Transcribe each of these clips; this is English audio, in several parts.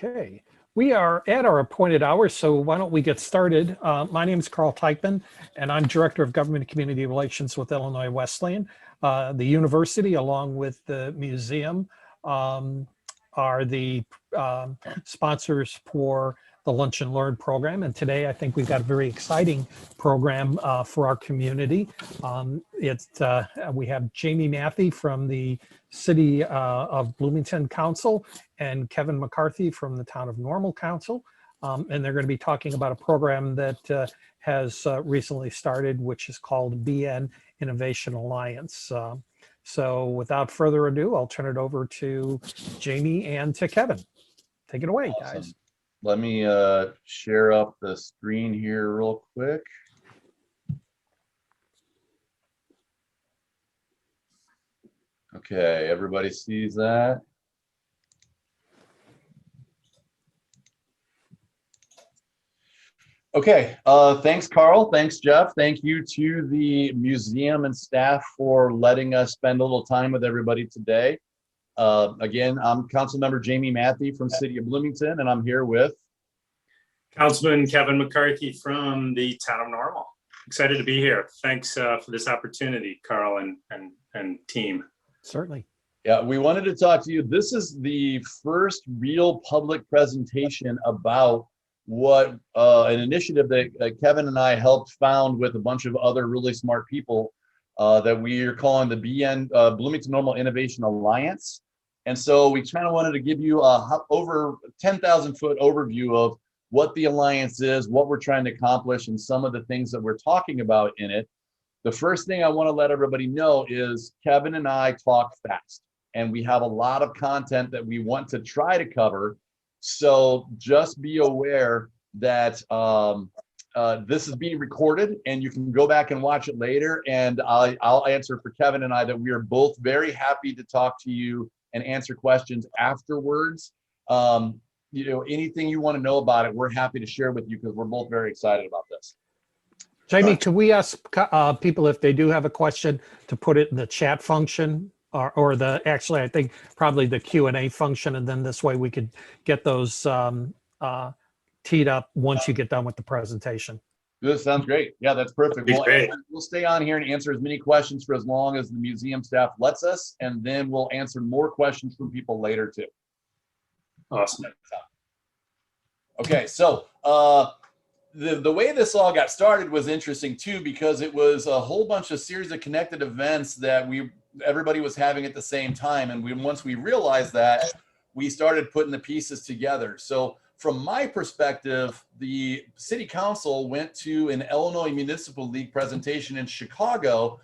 Okay, we are at our appointed hour, so why don't we get started? My name is Carl Teichman, and I'm Director of Government and Community Relations with Illinois Wesleyan. The university, along with the museum, are the sponsors for the Lunch and Learn program. And today, I think we've got a very exciting program for our community. We have Jamie Mathy from the City of Bloomington Council and Kevin McCarthy from the Town of Normal Council. And they're going to be talking about a program that has recently started, which is called BN Innovation Alliance. So without further ado, I'll turn it over to Jamie and to Kevin. Take it away, Awesome. guys. Let me share up the screen here real quick. Okay, everybody sees that? Okay, thanks, Carl. Thanks, Jeff. Thank you to the museum and staff for letting us spend a little time with everybody today. Again, I'm Councilmember Jamie Mathy from City of Bloomington, and I'm here with Councilman Kevin McCarthy from the Town of Normal. Excited to be here. Thanks for this opportunity, Carl and team. Certainly. Yeah, we wanted to talk to you. This is the first real public presentation about what an initiative that Kevin and I helped found with a bunch of other really smart people that we are calling the BN Bloomington-Normal Innovation Alliance. And so we kind of wanted to give you a over 10,000 foot overview of what the Alliance is, what we're trying to accomplish, and some of the things that we're talking about in it. The first thing I want to let everybody know is Kevin and I talk fast, and we have a lot of content that we want to try to cover. So just be aware that this is being recorded, and you can go back and watch it later. And I'll answer for Kevin and I that we are both very happy to talk to you and answer questions afterwards. You know, anything you want to know about it, we're happy to share with you because we're both very excited about this. Jamie, could we ask people if they do have a question to put it in the chat function or actually, I think probably the Q&A function, and then this way we could get those teed up once you get done with the presentation. This sounds great. Yeah, that's perfect. We'll stay on here and answer as many questions for as long as the museum staff lets us, and then we'll answer more questions from people later too. Awesome. Okay, so the way this all got started was interesting too, because it was a whole bunch of series of connected events that everybody was having at the same time, and once we realized that, we started putting the pieces together. So from my perspective, the city council went to an Illinois Municipal League presentation in Chicago,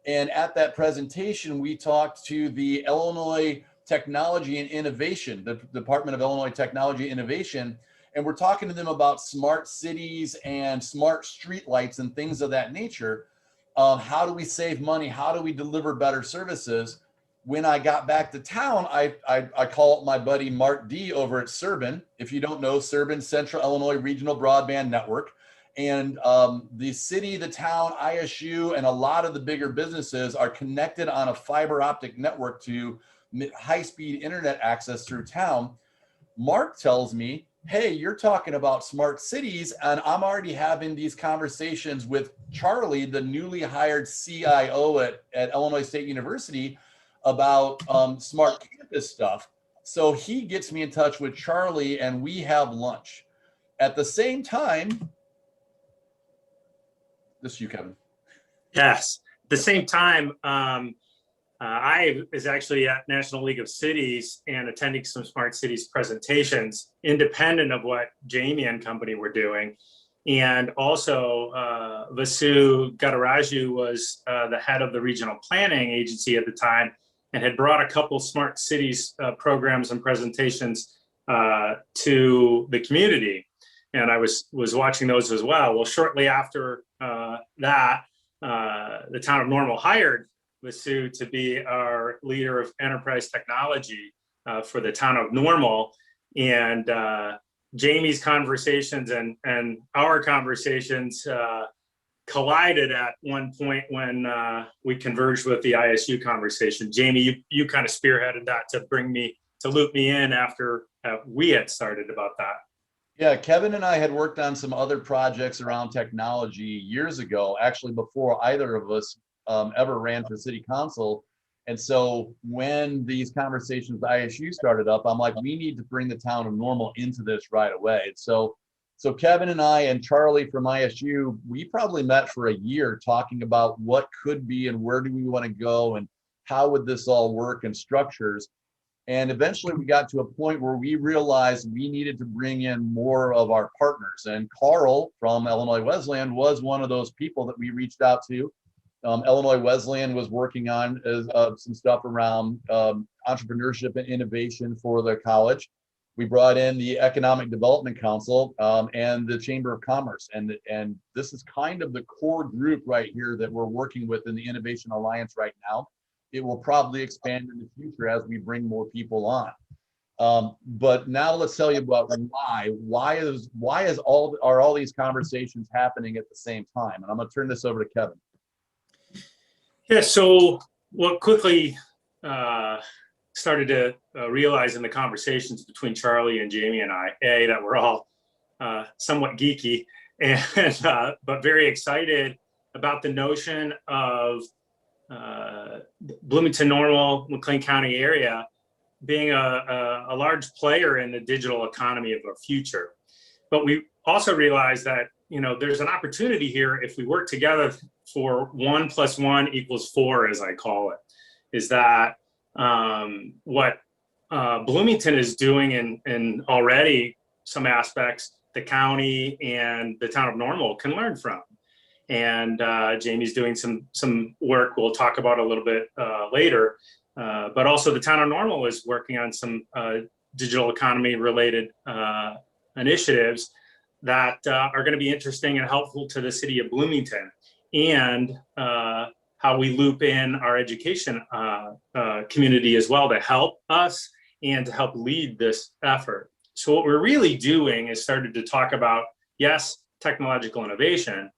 and at that presentation we talked to the Illinois Technology and Innovation, the Department of Illinois Technology and Innovation, and we're talking to them about smart cities and smart streetlights and things of that nature. How do we save money? How do we deliver better services? When I got back to town, I call up my buddy Mark D over at Serban. If you don't know, Serban, Central Illinois Regional Broadband Network. And the city, the town, ISU, and a lot of the bigger businesses are connected on a fiber optic network to high-speed internet access through town. Mark tells me, hey, you're talking about smart cities, and I'm already having these conversations with Charlie, the newly hired CIO at Illinois State University, about smart campus stuff. So he gets me in touch with Charlie, and we have lunch. At the same time, this is you, Kevin. Yes. At the same time, I was actually at National League of Cities and attending some smart cities presentations, independent of what Jamie and company were doing. And also Vasu Gadaraju was the head of the regional planning agency at the time and had brought a couple smart cities programs and presentations to the community. And I was watching those as well. Well, shortly after that, the Town of Normal hired Vasu to be our leader of enterprise technology for the Town of Normal. And Jamie's conversations and our conversations collided at one point when we converged with the ISU conversation. Jamie, you kind of spearheaded that to bring me to loop me in after we had started about that. Yeah, Kevin and I had worked on some other projects around technology years ago, actually before either of us ever ran for city council. And so when these conversations with ISU started up, I'm like, we need to bring the town of Normal into this right away. And so Kevin and I and Charlie from ISU, we probably met for a year talking about what could be and where do we want to go and how would this all work and structures. And eventually we got to a point where we realized we needed to bring in more of our partners. And Carl from Illinois Wesleyan was one of those people that we reached out to. Illinois Wesleyan was working on some stuff around entrepreneurship and innovation for the college. We brought in the Economic Development Council and the Chamber of Commerce. And this is kind of the core group right here that we're working with in the Innovation Alliance right now. It will probably expand in the future as we bring more people on. But now let's tell you about why. Why are all these conversations happening at the same time? And I'm going to turn this over to Kevin. Yeah, so what quickly started to realize in the conversations between Charlie and Jamie and I, that we're all somewhat geeky, and but very excited about the notion of Bloomington-Normal, McLean County area being a large player in the digital economy of our future. But we also realized that, there's an opportunity here if we work together for 1 + 1 = 4, as I call it, is that what Bloomington is doing in already some aspects, the county and the town of Normal can learn from. And Jamie's doing some work we'll talk about a little bit later. But also the town of Normal is working on some digital economy related initiatives that are going to be interesting and helpful to the city of Bloomington, and how we loop in our education community as well to help us and to help lead this effort. So what we're really doing is started to talk about, yes, technological innovation,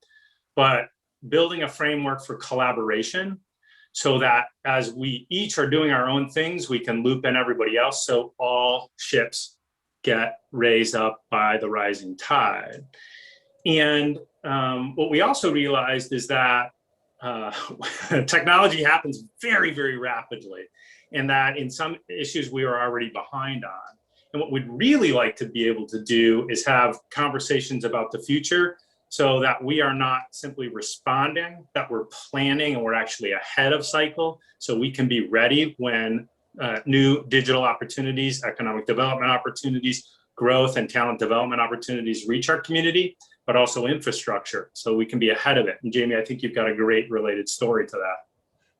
but building a framework for collaboration so that as we each are doing our own things, we can loop in everybody else so all ships get raised up by the rising tide. And what we also realized is that technology happens very, very rapidly, and that in some issues we are already behind on. And what we'd really like to be able to do is have conversations about the future so that we are not simply responding, that we're planning and we're actually ahead of cycle so we can be ready when new digital opportunities, economic development opportunities, growth and talent development opportunities reach our community, but also infrastructure so we can be ahead of it. And Jamie, I think you've got a great related story to that.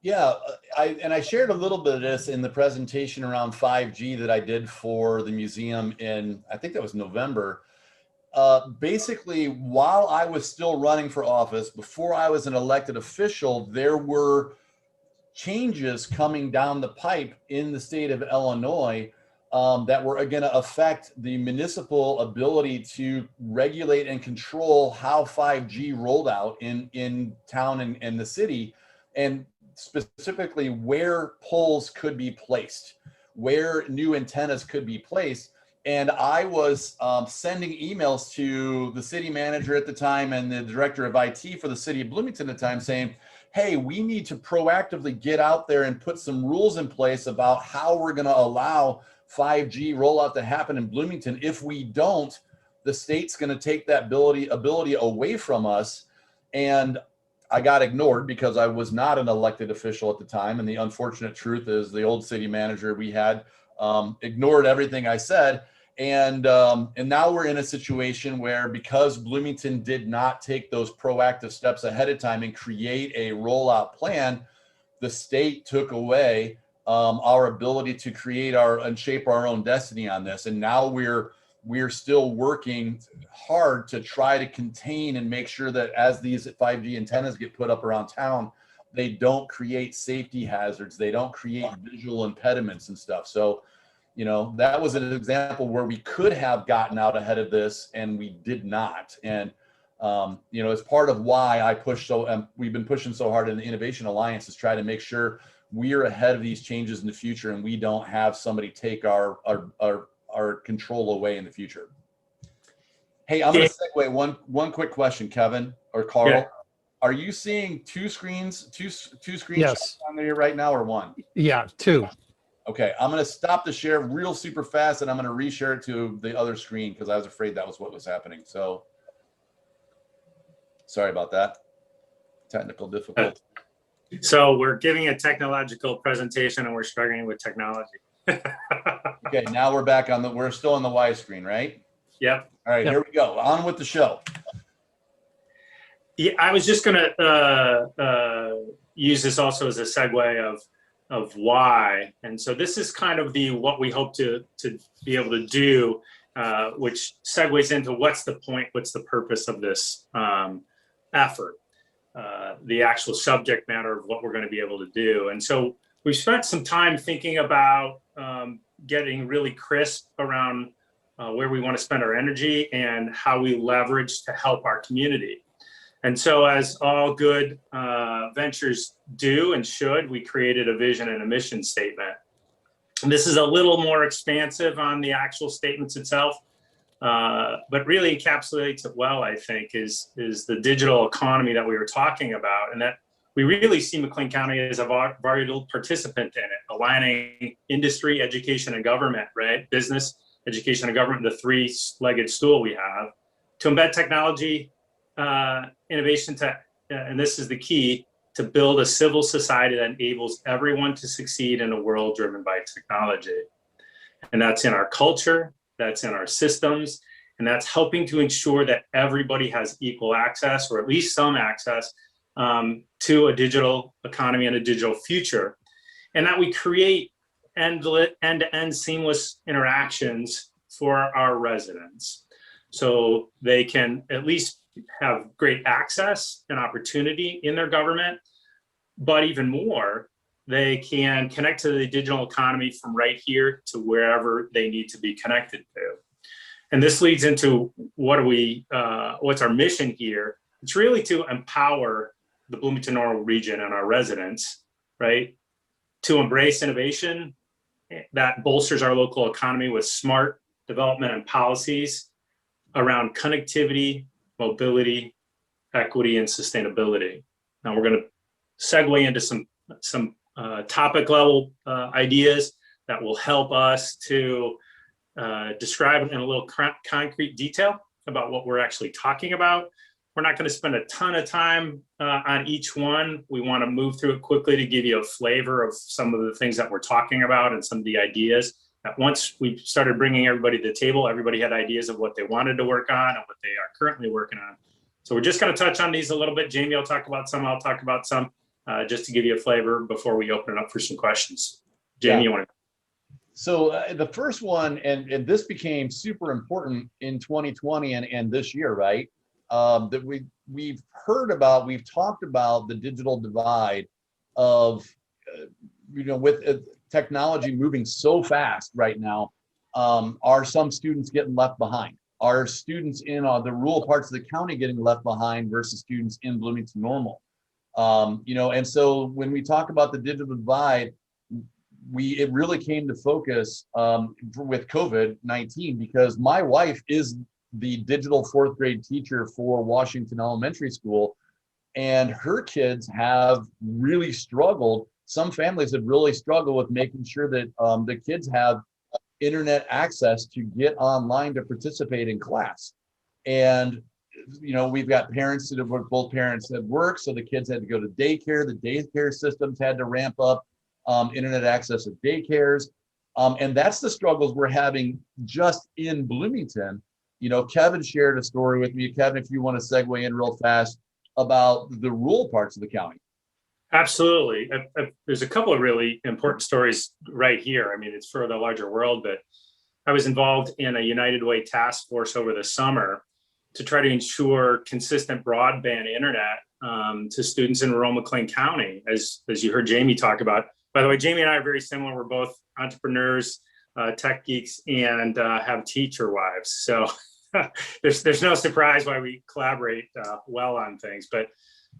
Yeah, I shared a little bit of this in the presentation around 5G that I did for the museum in, I think that was November. Basically, while I was still running for office, before I was an elected official, there were changes coming down the pipe in the state of Illinois that were going to affect the municipal ability to regulate and control how 5G rolled out in town and the city, and specifically where poles could be placed, where new antennas could be placed. And I was sending emails to the city manager at the time and the director of IT for the city of Bloomington at the time saying, hey, we need to proactively get out there and put some rules in place about how we're going to allow 5G rollout to happen in Bloomington. If we don't, the state's going to take that ability away from us. And I got ignored because I was not an elected official at the time. And the unfortunate truth is the old city manager we had ignored everything I said. And now we're in a situation where, because Bloomington did not take those proactive steps ahead of time and create a rollout plan, the state took away our ability to create and shape our own destiny on this. And now we're still working hard to try to contain and make sure that as these 5G antennas get put up around town, they don't create safety hazards. They don't create visual impediments and stuff. So, that was an example where we could have gotten out ahead of this and we did not. And, it's part of why I pushed we've been pushing so hard in the Innovation Alliance is try to make sure we are ahead of these changes in the future, and we don't have somebody take our control away in the future. Hey, I'm going to segue one quick question, Kevin or Carl. Yeah. Are you seeing two screens Yes. on there right now, or one? Yeah, two. Okay, I'm going to stop the share real super fast, and I'm going to reshare it to the other screen because I was afraid that was what was happening. So sorry about that. Technical difficulty. So we're giving a technological presentation and we're struggling with technology. Okay, now we're back on we're still on the Y screen, right? Yep. All right, Yep. Here we go. On with the show. Yeah, I was just going to use this also as a segue of why. And so this is kind of what we hope to be able to do, which segues into what's the point, what's the purpose of this effort, the actual subject matter of what we're going to be able to do. And so we've spent some time thinking about getting really crisp around where we want to spend our energy and how we leverage to help our community. And so as all good ventures do and should, we created a vision and a mission statement. And this is a little more expansive on the actual statements itself, but really encapsulates it well, I think, is the digital economy that we were talking about, and that we really see McLean County as a vital participant in it, aligning industry, education, and government, right? Business, education, and government, the three-legged stool we have, to embed technology, innovation, and this is the key, to build a civil society that enables everyone to succeed in a world driven by technology. And that's in our culture, that's in our systems, and that's helping to ensure that everybody has equal access, or at least some access, to a digital economy and a digital future. And that we create end-to-end seamless interactions for our residents, so they can at least have great access and opportunity in their government, but even more, they can connect to the digital economy from right here to wherever they need to be connected to. And this leads into what's our mission here? It's really to empower the Bloomington-Normal region and our residents, right, to embrace innovation that bolsters our local economy with smart development and policies around connectivity, mobility, equity, and sustainability. Now we're going to segue into some topic level ideas that will help us to describe in a little concrete detail about what we're actually talking about. We're not going to spend a ton of time on each one. We want to move through it quickly to give you a flavor of some of the things that we're talking about and some of the ideas. That once we started bringing everybody to the table, everybody had ideas of what they wanted to work on and what they are currently working on. So we're just going to touch on these a little bit. Jamie will talk about some, I'll talk about some, just to give you a flavor before we open it up for some questions. Jamie, you want to? So the first one, and this became super important in 2020 and this year, right? That we've talked about the digital divide of, with technology moving so fast right now, are some students getting left behind? Are students in the rural parts of the county getting left behind versus students in Bloomington-Normal? And so when we talk about the digital divide, it really came to focus with COVID-19, because my wife is the digital fourth grade teacher for Washington Elementary School, and her kids have really struggled. Some families have really struggled with making sure that the kids have internet access to get online to participate in class. And we've got parents that have worked, both parents at work, so the kids had to go to daycare. The daycare systems had to ramp up internet access at daycares. And that's the struggles we're having just in Bloomington. Kevin shared a story with me. Kevin, if you want to segue in real fast about the rural parts of the county. Absolutely. There's a couple of really important stories right here. I mean, it's for the larger world, but I was involved in a United Way task force over the summer to try to ensure consistent broadband internet to students in rural McLean County, as you heard Jamie talk about. By the way, Jamie and I are very similar. We're both entrepreneurs, tech geeks, and have teacher wives. So there's no surprise why we collaborate well on things. But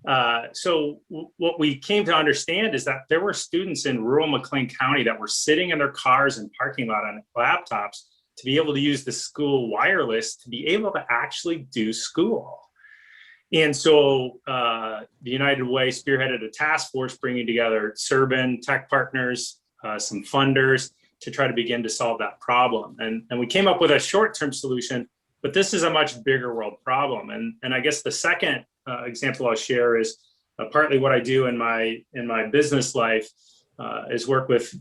What we came to understand is that there were students in rural McLean County that were sitting in their cars and parking lot on laptops to be able to use the school wireless to be able to actually do school. And so the United Way spearheaded a task force bringing together Serban, tech partners, some funders to try to begin to solve that problem. And we came up with a short-term solution, but this is a much bigger world problem. And I guess the second example I'll share is partly what I do in my business life is work with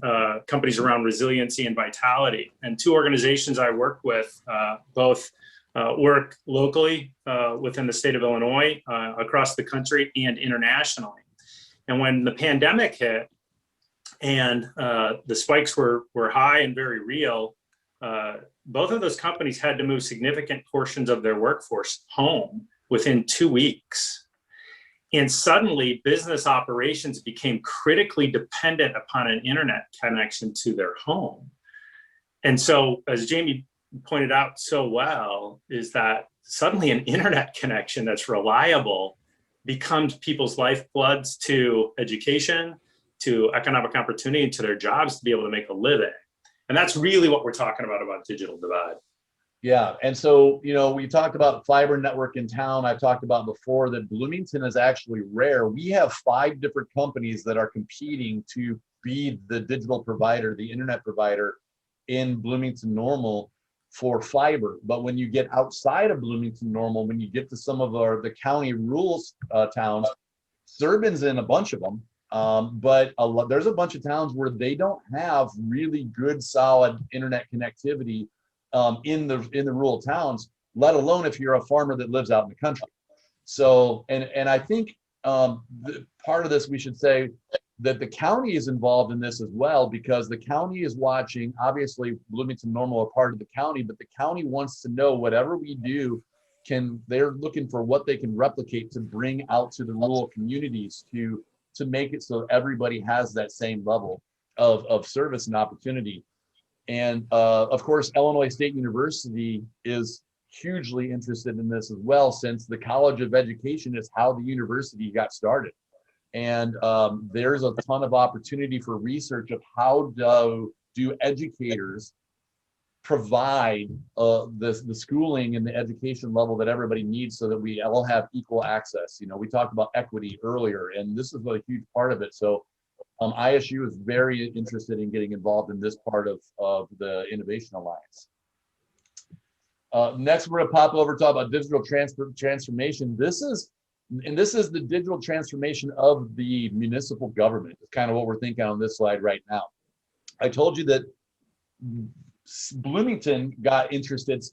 companies around resiliency and vitality. And two organizations I work with both work locally within the state of Illinois, across the country, and internationally. And when the pandemic hit and the spikes were high and very real, both of those companies had to move significant portions of their workforce home within 2 weeks. And suddenly business operations became critically dependent upon an internet connection to their home. And so, as Jamie pointed out so well, is that suddenly an internet connection that's reliable becomes people's lifebloods to education, to economic opportunity, and to their jobs to be able to make a living. And that's really what we're talking about digital divide. Yeah, and so, we talked about fiber network in town. I've talked about before that Bloomington is actually rare. We have 5 different companies that are competing to be the digital provider, the internet provider in Bloomington-Normal for fiber. But when you get outside of Bloomington-Normal, when you get to some of the county rural towns, Serban's in a bunch of them, but there's a bunch of towns where they don't have really good, solid internet connectivity in the rural towns, let alone if you're a farmer that lives out in the country. So, and I think part of this, we should say that the county is involved in this as well, because the county is watching. Obviously, Bloomington-Normal are part of the county, but the county wants to know whatever we do, they're looking for what they can replicate to bring out to the rural communities to make it so everybody has that same level of service and opportunity. And of course, Illinois State University is hugely interested in this as well, since the College of Education is how the university got started. And there's a ton of opportunity for research of how do educators provide the schooling and the education level that everybody needs so that we all have equal access. We talked about equity earlier, and this is a huge part of it. So ISU is very interested in getting involved in this part of the Innovation Alliance. Next, we're going to pop over to talk about digital transformation. This is the digital transformation of the municipal government. It's kind of what we're thinking on this slide right now. I told you that Bloomington got interested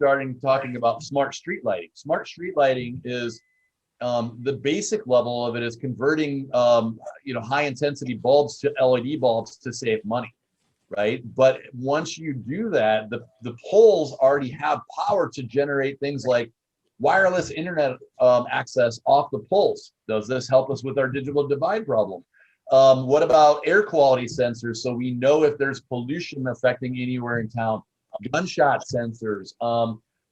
talking about smart street lighting. Smart street lighting is the basic level of it is converting high intensity bulbs to LED bulbs to save money, right? But once you do that, the poles already have power to generate things like wireless internet access off the poles. Does this help us with our digital divide problem? What about air quality sensors, so we know if there's pollution affecting anywhere in town? Gunshot sensors.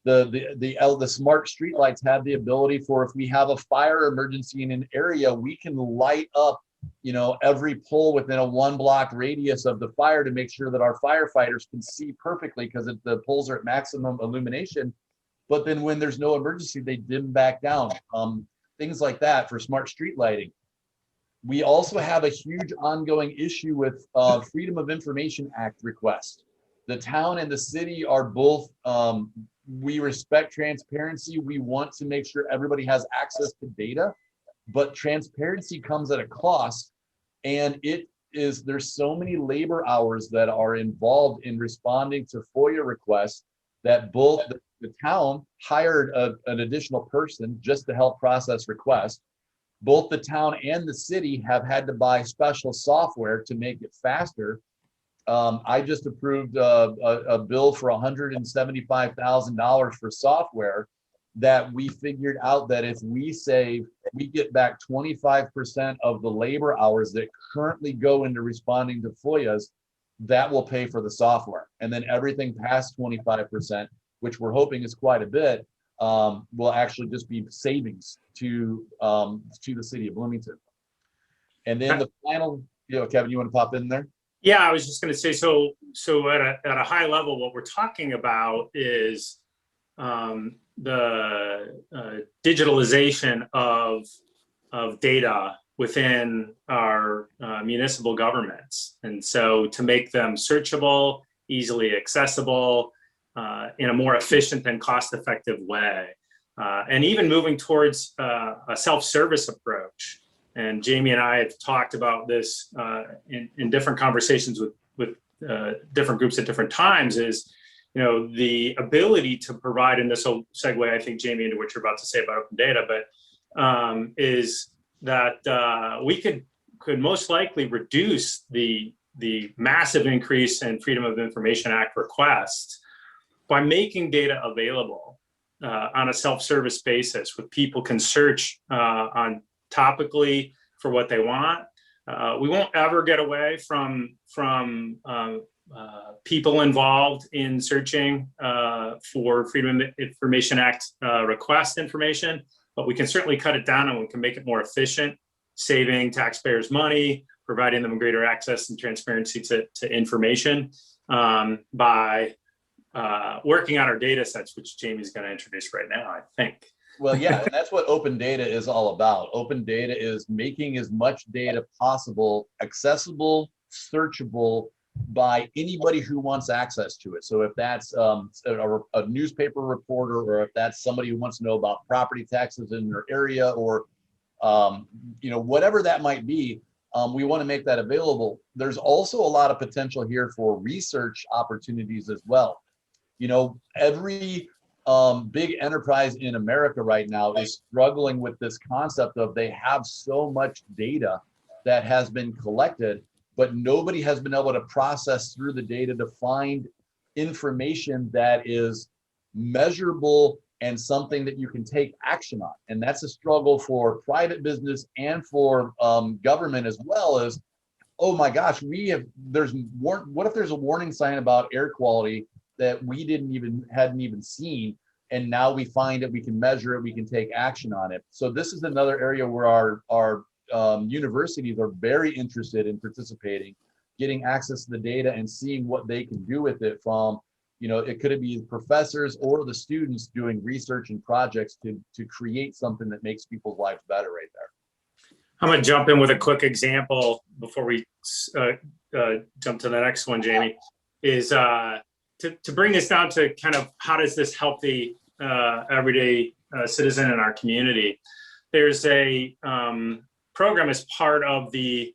The smart streetlights have the ability for, if we have a fire emergency in an area, we can light up, every pole within a 1-block radius of the fire to make sure that our firefighters can see perfectly, because the poles are at maximum illumination. But then when there's no emergency, they dim back down. Things like that for smart street lighting. We also have a huge ongoing issue with Freedom of Information Act requests. The town and the city are both, we respect transparency. We want to make sure everybody has access to data, but transparency comes at a cost. And there's so many labor hours that are involved in responding to FOIA requests that both the town hired an additional person just to help process requests. Both the town and the city have had to buy special software to make it faster. I just approved a bill for $175,000 for software that we figured out that if we get back 25% of the labor hours that currently go into responding to FOIAs, that will pay for the software. And then everything past 25%, which we're hoping is quite a bit, will actually just be savings to the city of Bloomington. And then the final, Kevin, you want to pop in there? Yeah, I was just going to say, so at a high level, what we're talking about is the digitalization of data within our municipal governments. And so to make them searchable, easily accessible, in a more efficient and cost-effective way. And even moving towards a self-service approach. And Jamie and I have talked about this in different conversations with different groups at different times, is the ability to provide, and this will segue, I think, Jamie, into what you're about to say about open data, but is that we could most likely reduce the massive increase in Freedom of Information Act requests by making data available on a self-service basis, with people can search on topically for what they want. We won't ever get away from people involved in searching for Freedom of Information Act request information, but we can certainly cut it down, and we can make it more efficient, saving taxpayers money, providing them greater access and transparency to information by working on our data sets, which Jamie's going to introduce right now, I think. Well, yeah, and that's what open data is all about. Open data is making as much data possible accessible, searchable by anybody who wants access to it. So if that's a newspaper reporter, or if that's somebody who wants to know about property taxes in their area, or whatever that might be, we want to make that available. There's also a lot of potential here for research opportunities as well. Every big enterprise in America right now is struggling with this concept of they have so much data that has been collected, but nobody has been able to process through the data to find information that is measurable and something that you can take action on. And that's a struggle for private business and for government as well. As, oh my gosh, what if there's a warning sign about air quality that we hadn't even seen, and now we find that we can measure it, we can take action on it. So this is another area where our universities are very interested in participating, getting access to the data and seeing what they can do with it. From it could be professors or the students doing research and projects to create something that makes people's lives better right there. I'm going to jump in with a quick example before we jump to the next one, Jamie, is to bring this down to kind of how does this help the everyday citizen in our community. There's a program as part of the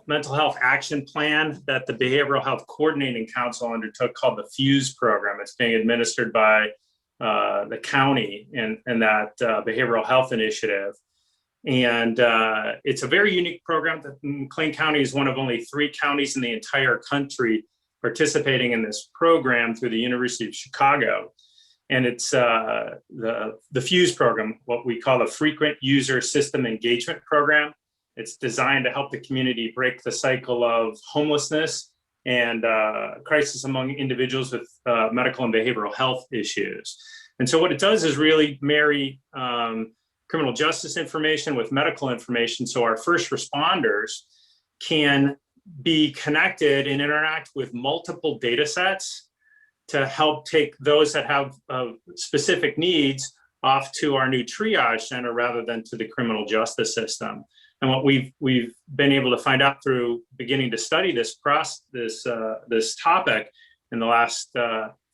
mental health action plan that the Behavioral Health Coordinating Council undertook, called the FUSE program. It's being administered by the county and that behavioral health initiative. And it's a very unique program. McLean County is one of only 3 counties in the entire country participating in this program through the University of Chicago. And it's the FUSE program, what we call a Frequent User System Engagement Program. It's designed to help the community break the cycle of homelessness and crisis among individuals with medical and behavioral health issues. And so what it does is really marry criminal justice information with medical information, so our first responders can be connected and interact with multiple data sets to help take those that have specific needs off to our new triage center rather than to the criminal justice system. And what we've been able to find out through beginning to study this topic in the last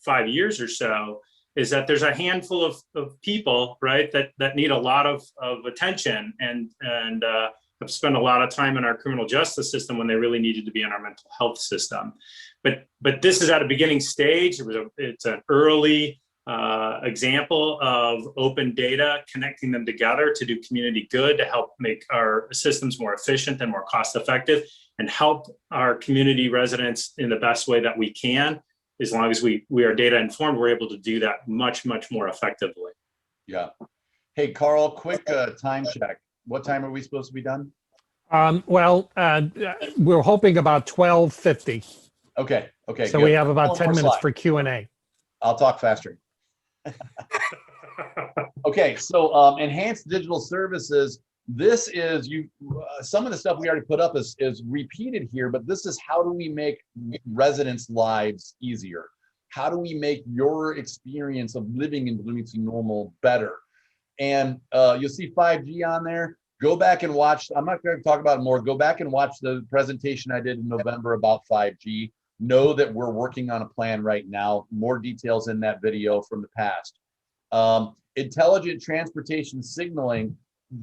5 years or so is that there's a handful of people, right, that need a lot of attention and have spent a lot of time in our criminal justice system when they really needed to be in our mental health system. But this is at a beginning stage. It's an early example of open data, connecting them together to do community good, to help make our systems more efficient and more cost effective, and help our community residents in the best way that we can. As long as we are data informed, we're able to do that much, much more effectively. Yeah. Hey, Carl, quick time check. What time are we supposed to be done? We're hoping about 12:50. Okay. So good. We have about 10 minutes for Q&A. I'll talk faster. Okay, so enhanced digital services. This is some of the stuff we already put up is repeated here, but this is how do we make residents' lives easier? How do we make your experience of living in Bloomington-Normal better? And you'll see 5G on there. Go back and watch. I'm not going to talk about it more. Go back and watch the presentation I did in November about 5G. Know that we're working on a plan right now. More details in that video from the past. Intelligent transportation signaling.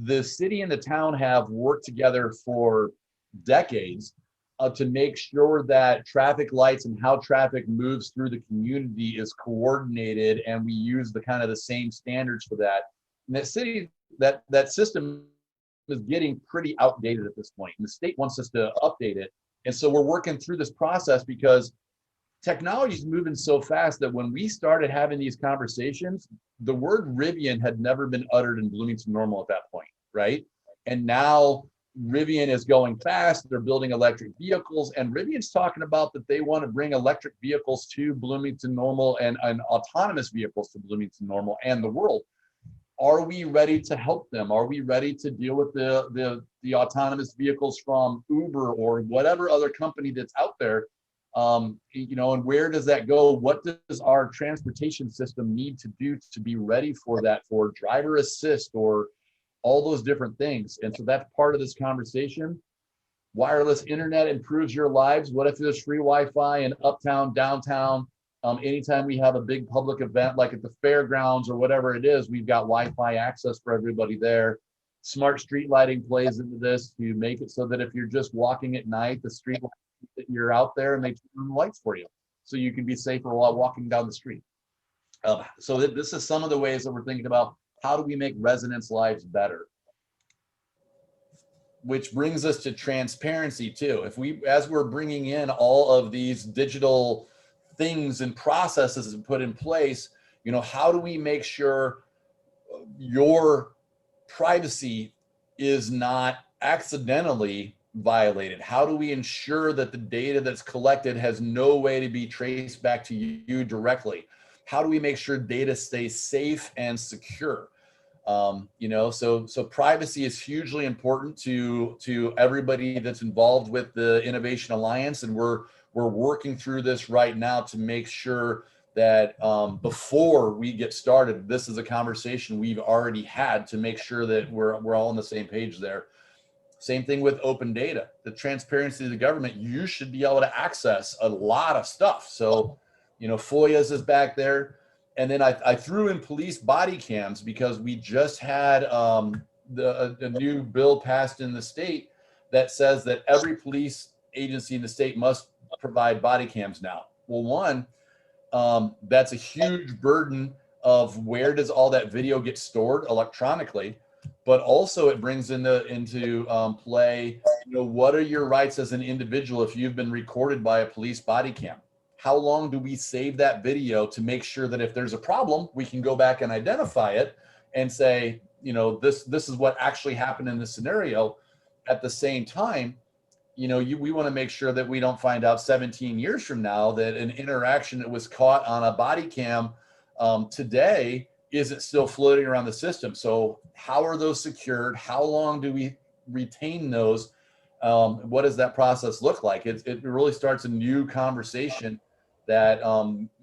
The city and the town have worked together for decades to make sure that traffic lights and how traffic moves through the community is coordinated, and we use the kind of the same standards for that. And that city, that system is getting pretty outdated at this point, and the state wants us to update it. And so we're working through this process because technology is moving so fast that when we started having these conversations, the word Rivian had never been uttered in Bloomington-Normal at that point, right? And now Rivian is going fast. They're building electric vehicles, and Rivian's talking about that they want to bring electric vehicles to Bloomington-Normal and autonomous vehicles to Bloomington-Normal and the world. Are we ready to help them? Are we ready to deal with the autonomous vehicles from Uber or whatever other company that's out there? You know, and where does that go? What does our transportation system need to do to be ready for that, for driver assist or all those different things? And so that's part of this conversation. Wireless internet improves your lives. What if there's free Wi-Fi in uptown, downtown? Anytime we have a big public event like at the fairgrounds or whatever it is, we've got Wi-Fi access for everybody there. Smart street lighting plays into this to make it so that if you're just walking at night, the street that you're out there and they turn on the lights for you so you can be safer while walking down the street. So this is some of the ways that we're thinking about how do we make residents' lives better. Which brings us to transparency too. If we, as we're bringing in all of these digital things and processes and put in place, you know, how do we make sure your privacy is not accidentally violated? How do we ensure that the data that's collected has no way to be traced back to you directly? How do we make sure data stays safe and secure? You know, so privacy is hugely important to everybody that's involved with the Innovation Alliance, and we're working through this right now to make sure that before we get started, this is a conversation we've already had to make sure that we're all on the same page there. Same thing with open data, the transparency of the government. You should be able to access a lot of stuff. So, you know, FOIA's is back there. And then I threw in police body cams because we just had a new bill passed in the state that says that every police agency in the state must provide body cams now. Well, one, that's a huge burden of where does all that video get stored electronically, but also it brings into play, you know, what are your rights as an individual if you've been recorded by a police body cam? How long do we save that video to make sure that if there's a problem, we can go back and identify it and say, you know, this is what actually happened in this scenario. At the same time, you know, we want to make sure that we don't find out 17 years from now that an interaction that was caught on a body cam today isn't still floating around the system. So how are those secured? How long do we retain those? What does that process look like? It really starts a new conversation that,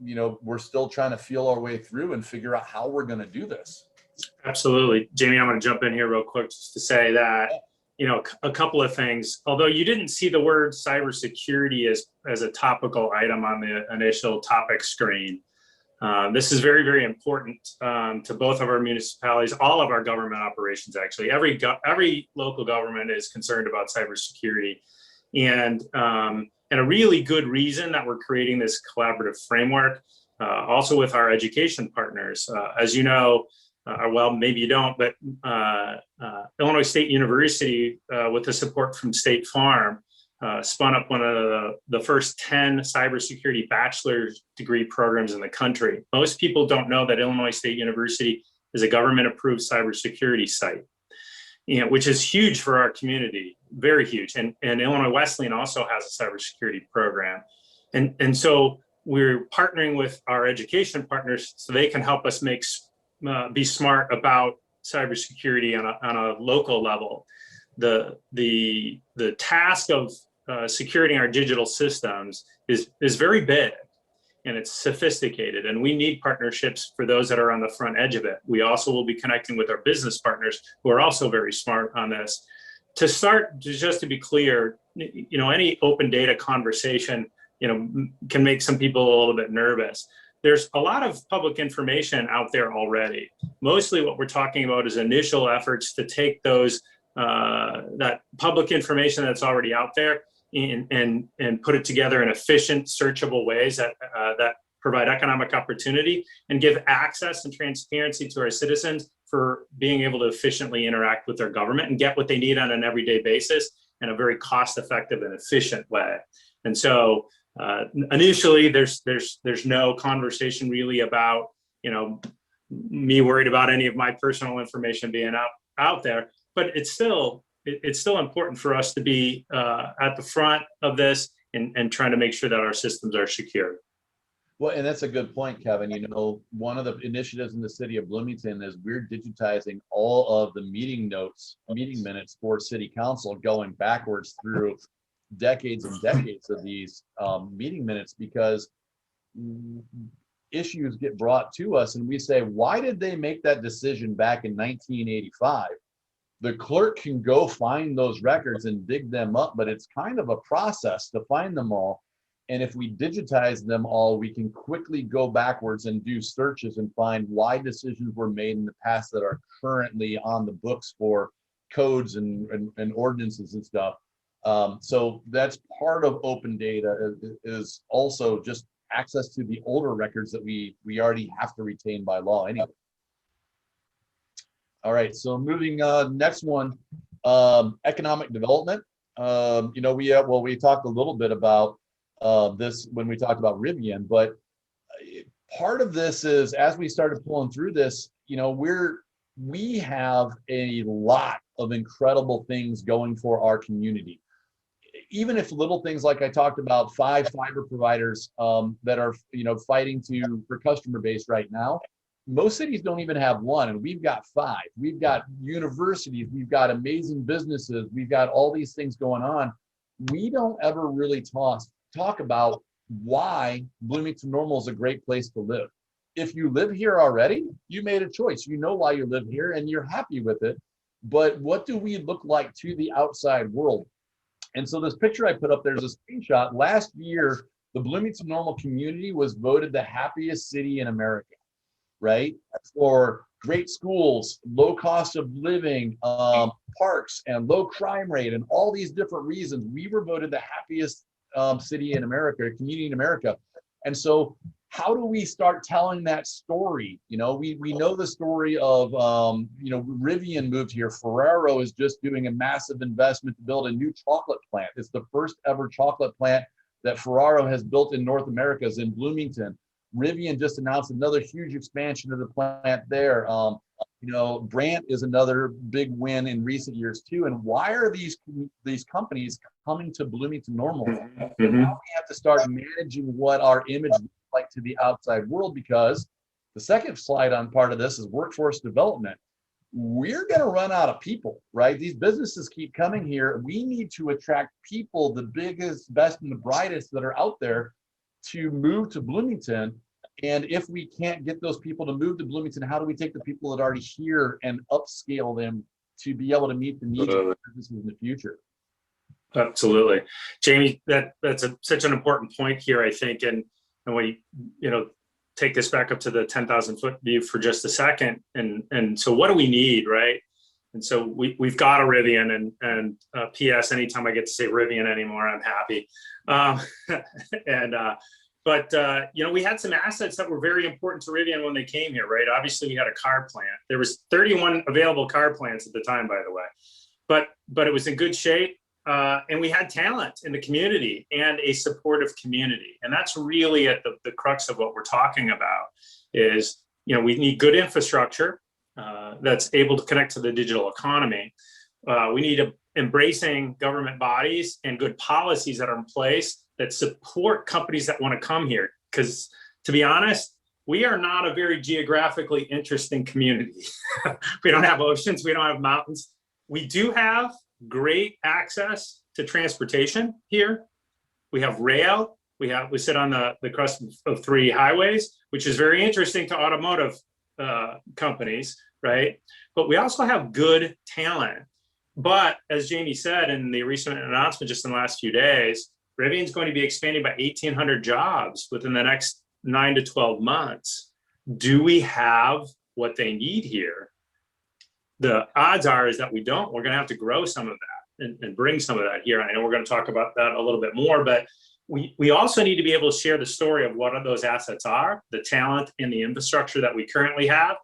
you know, we're still trying to feel our way through and figure out how we're going to do this. Absolutely. Jamie, I'm going to jump in here real quick just to say that, you know, a couple of things. Although you didn't see the word cybersecurity as a topical item on the initial topic screen, this is very, very important to both of our municipalities, all of our government operations, actually. Every local government is concerned about cybersecurity. And a really good reason that we're creating this collaborative framework, also with our education partners. As you know, well, maybe you don't, but Illinois State University, with the support from State Farm, spun up one of the first 10 cybersecurity bachelor's degree programs in the country. Most people don't know that Illinois State University is a government-approved cybersecurity site, you know, which is huge for our community, very huge. And Illinois Wesleyan also has a cybersecurity program. And so we're partnering with our education partners so they can help us be smart about cybersecurity on a local level. The task of securing our digital systems is very big, and it's sophisticated, and we need partnerships for those that are on the front edge of it. We also will be connecting with our business partners who are also very smart on this. To start, just to be clear, any open data conversation, can make some people a little bit nervous. There's a lot of public information out there already. Mostly what we're talking about is initial efforts to take that public information that's already out there and put it together in efficient, searchable ways that provide economic opportunity and give access and transparency to our citizens for being able to efficiently interact with their government and get what they need on an everyday basis in a very cost-effective and efficient way. And so initially, there's no conversation really about me worried about any of my personal information being out there, but it's still important for us to be at the front of this and trying to make sure that our systems are secure. Well, and that's a good point, Kevin. One of the initiatives in the city of Bloomington is we're digitizing all of the meeting minutes for city council, going backwards through decades and decades of these meeting minutes, because issues get brought to us and we say, why did they make that decision back in 1985? The clerk can go find those records and dig them up, but it's kind of a process to find them all. And if we digitize them all, we can quickly go backwards and do searches and find why decisions were made in the past that are currently on the books for codes and ordinances and stuff. So that's part of open data is also just access to the older records that we already have to retain by law anyway. All right, so moving next one, economic development. We talked a little bit about this when we talked about Rivian, but part of this is as we started pulling through this, we have a lot of incredible things going for our community. Even if little things like I talked about, 5 fiber providers that are fighting for customer base right now. Most cities don't even have 1, and we've got 5. We've got universities, we've got amazing businesses, we've got all these things going on. We don't ever really talk about why Bloomington-Normal is a great place to live. If you live here already, you made a choice. You know why you live here and you're happy with it. But what do we look like to the outside world? And so this picture I put up there is a screenshot. Last year, the Bloomington-Normal community was voted the happiest city in America, right? For great schools, low cost of living, parks, and low crime rate, and all these different reasons. We were voted the happiest city in America, community in America. And so how do we start telling that story? We know the story of, Rivian moved here. Ferrero is just doing a massive investment to build a new chocolate plant. It's the first ever chocolate plant that Ferrero has built in North America is in Bloomington. Rivian just announced another huge expansion of the plant there. Brandt is another big win in recent years too. And why are these companies coming to Bloomington-Normal? Mm-hmm. Now we have to start managing what our image looks like to the outside world, because the second slide on part of this is workforce development. We're going to run out of people, right? These businesses keep coming here. We need to attract people, the biggest, best, and the brightest that are out there to move to Bloomington. And if we can't get those people to move to Bloomington, how do we take the people that are already here and upscale them to be able to meet the needs of businesses in the future? Absolutely. Jamie, that's such an important point here, I think. And we, take this back up to the 10,000 foot view for just a second. And so what do we need, right? And so we've got a Rivian, and P.S. anytime I get to say Rivian anymore, I'm happy. But we had some assets that were very important to Rivian when they came here, right? Obviously, we had a car plant. There was 31 available car plants at the time, by the way, but it was in good shape. And we had talent in the community and a supportive community. And that's really at the crux of what we're talking about is, we need good infrastructure that's able to connect to the digital economy. We need embracing government bodies and good policies that are in place that support companies that want to come here. because to be honest, we are not a very geographically interesting community. We don't have oceans, we don't have mountains. We do have great access to transportation here. We have rail, we sit on the crust of 3 highways, which is very interesting to automotive companies, right? But we also have good talent. But as Jamie said in the recent announcement just in the last few days, Rivian is going to be expanding by 1,800 jobs within the next 9 to 12 months. Do we have what they need here? The odds are is that we don't. We're going to have to grow some of that and bring some of that here. I know we're going to talk about that a little bit more, but we also need to be able to share the story of what those assets are, the talent and the infrastructure that we currently have,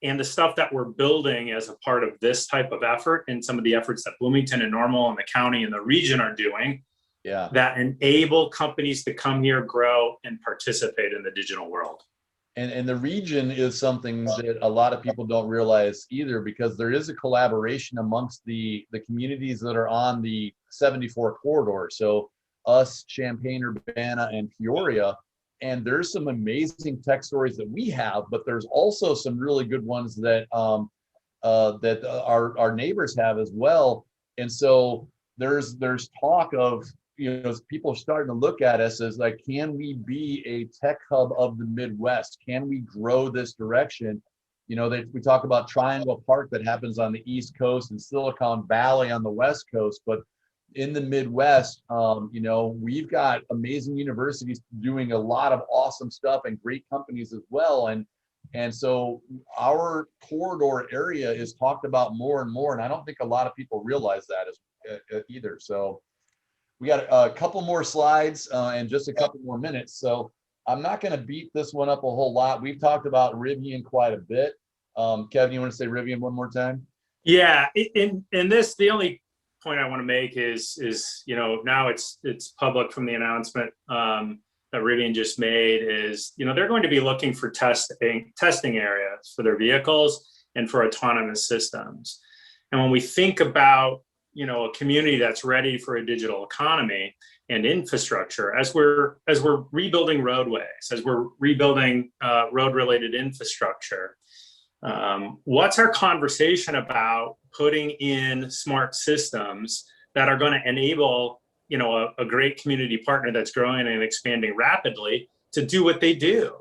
and the stuff that we're building as a part of this type of effort and some of the efforts that Bloomington-Normal and the county and the region are doing that enable companies to come here, grow, and participate in the digital world. And the region is something that a lot of people don't realize either, because there is a collaboration amongst the communities that are on the 74 corridor. So us, Champaign-Urbana, and Peoria. And there's some amazing tech stories that we have, but there's also some really good ones that our neighbors have as well. And so there's talk of, people are starting to look at us as like, can we be a tech hub of the Midwest? Can we grow this direction? We talk about Triangle Park that happens on the East Coast and Silicon Valley on the West Coast, but in the Midwest, we've got amazing universities doing a lot of awesome stuff and great companies as well. And so our corridor area is talked about more and more. And I don't think a lot of people realize that either. So we got a couple more slides and just a couple more minutes. So I'm not going to beat this one up a whole lot. We've talked about Rivian quite a bit. Kevin, you want to say Rivian one more time? Yeah, in this, the only point I want to make is now it's public from the announcement that Rivian just made is they're going to be looking for testing areas for their vehicles and for autonomous systems. And when we think about a community that's ready for a digital economy and infrastructure, as we're rebuilding roadways, as we're rebuilding road-related infrastructure, what's our conversation about putting in smart systems that are going to enable a great community partner that's growing and expanding rapidly to do what they do,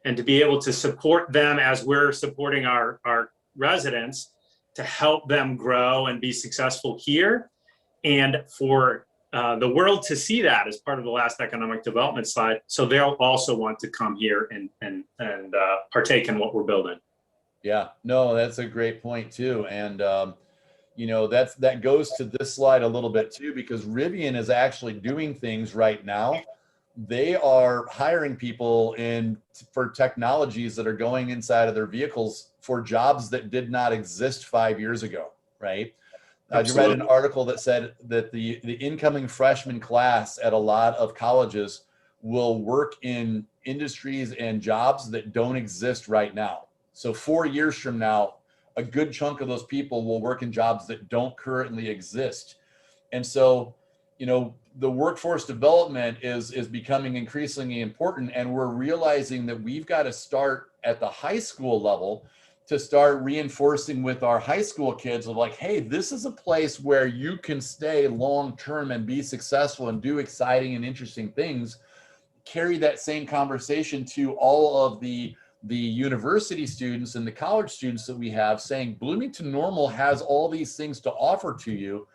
and to be able to support them as we're supporting our residents to help them grow and be successful here, and for the world to see that as part of the last economic development slide, so they'll also want to come here and partake in what we're building. Yeah, no, that's a great point too. And that goes to this slide a little bit too, because Rivian is actually doing things right now. They are hiring people for technologies that are going inside of their vehicles for jobs that did not exist 5 years ago, right? I read an article that said that the incoming freshman class at a lot of colleges will work in industries and jobs that don't exist right now. So 4 years from now, a good chunk of those people will work in jobs that don't currently exist. And so, the workforce development is becoming increasingly important. And we're realizing that we've got to start at the high school level to start reinforcing with our high school kids of like, hey, this is a place where you can stay long-term and be successful and do exciting and interesting things. Carry that same conversation to all of the university students and the college students that we have, saying Bloomington-Normal has all these things to offer to you.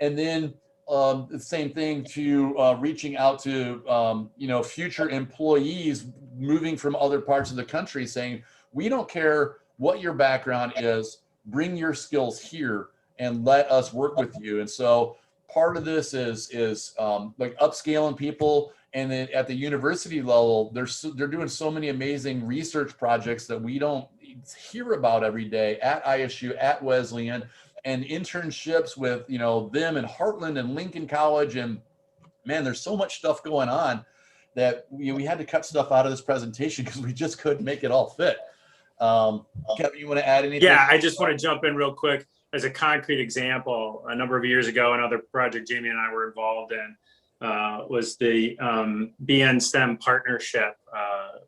And then the same thing to reaching out to future employees moving from other parts of the country, saying we don't care what your background is, bring your skills here and let us work with you. And so part of this is like upscaling people. And then at the university level, they're doing so many amazing research projects that we don't hear about every day at ISU, at Wesleyan, and internships with them and Heartland and Lincoln College. And man, there's so much stuff going on that we had to cut stuff out of this presentation because we just couldn't make it all fit. Kevin, you want to add anything? Yeah, I just want to jump in real quick as a concrete example. A number of years ago, another project Jamie and I were involved in, was the BN STEM partnership.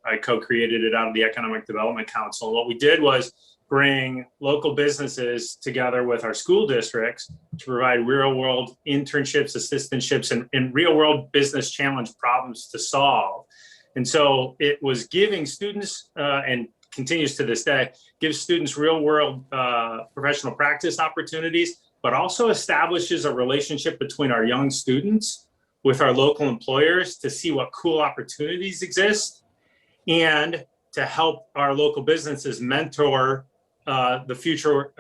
I co-created it out of the Economic Development Council. What we did was bring local businesses together with our school districts to provide real world internships, assistantships, and real world business challenge problems to solve. And so it was giving students, and continues to this day, gives students real world professional practice opportunities, but also establishes a relationship between our young students with our local employers to see what cool opportunities exist, and to help our local businesses mentor the future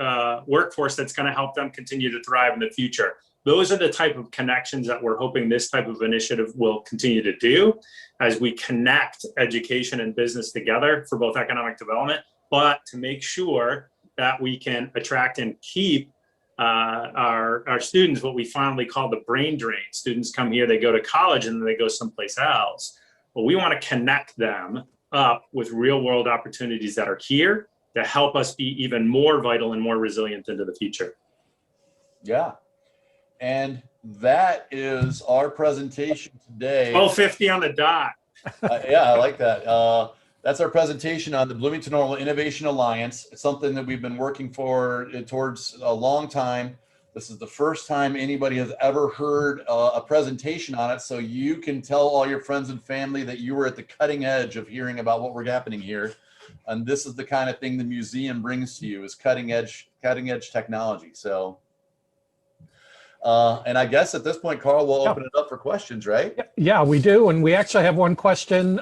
workforce that's going to help them continue to thrive in the future. Those are the type of connections that we're hoping this type of initiative will continue to do as we connect education and business together for both economic development, but to make sure that we can attract and keep our students, what we fondly call the brain drain. Students come here, they go to college, and then they go someplace else. But we want to connect them up with real world opportunities that are here to help us be even more vital and more resilient into the future. Yeah. And that is our presentation today. 12:50 on the dot. Yeah, I like that. That's our presentation on the Bloomington-Normal Innovation Alliance. It's something that we've been working towards a long time. This is the first time anybody has ever heard a presentation on it. So you can tell all your friends and family that you were at the cutting edge of hearing about what we're happening here. And this is the kind of thing the museum brings to you, is cutting edge technology. So, and I guess at this point, Carl, we'll open it up for questions, right? Yeah, we do. And we actually have one question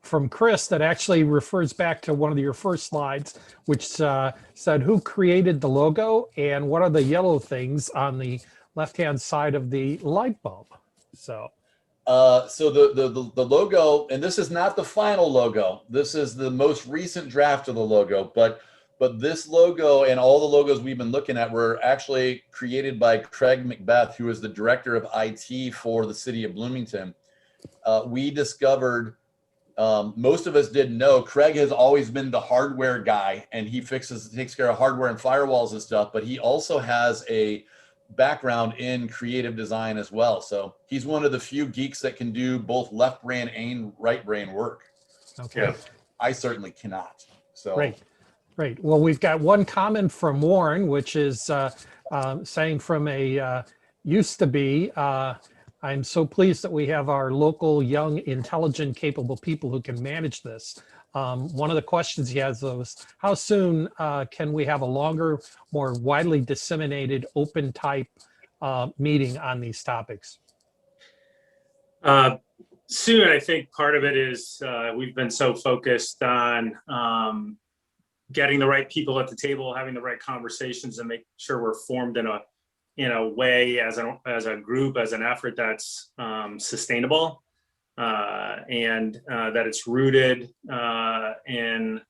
from Chris that actually refers back to one of your first slides, which said, who created the logo and what are the yellow things on the left-hand side of the light bulb? So the logo, and this is not the final logo. This is the most recent draft of the logo, but this logo and all the logos we've been looking at were actually created by Craig McBeth, who is the director of IT for the city of Bloomington. We discovered, most of us didn't know, Craig has always been the hardware guy, and he takes care of hardware and firewalls and stuff, but he also has a background in creative design as well. So he's one of the few geeks that can do both left brain and right brain work. Okay. Yeah. I certainly cannot. So Great. Well, we've got one comment from Warren, which is saying from a used to be, I'm so pleased that we have our local, young, intelligent, capable people who can manage this. One of the questions he has was, how soon can we have a longer, more widely disseminated, open type meeting on these topics? Soon, I think part of it is we've been so focused on getting the right people at the table, having the right conversations, and make sure we're formed in a way as a group, as an effort that's sustainable. And that it's rooted in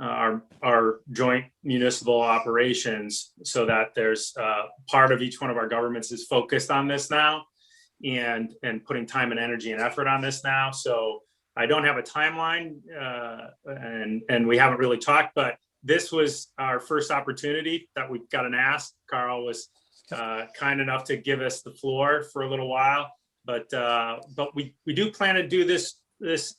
our joint municipal operations, so that there's part of each one of our governments is focused on this now, and putting time and energy and effort on this now. So I don't have a timeline, and we haven't really talked, but this was our first opportunity that we got an ask. Carl was kind enough to give us the floor for a little while. But we do plan to do this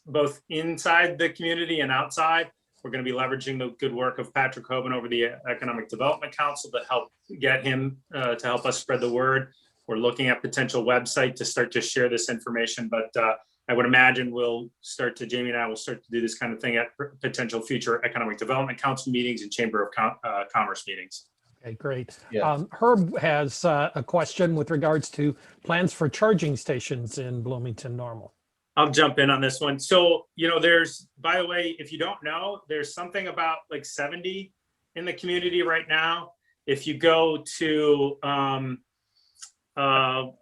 both inside the community and outside. We're going to be leveraging the good work of Patrick Hoban over the Economic Development Council to help get him to help us spread the word. We're looking at potential website to start to share this information, but I would imagine Jamie and I will start to do this kind of thing at potential future Economic Development Council meetings and Chamber of Commerce meetings. Okay, great. Yeah. Herb has a question with regards to plans for charging stations in Bloomington-Normal. I'll jump in on this one. So, there's, by the way, if you don't know, there's something about like 70 in the community right now. If you go to, I'm going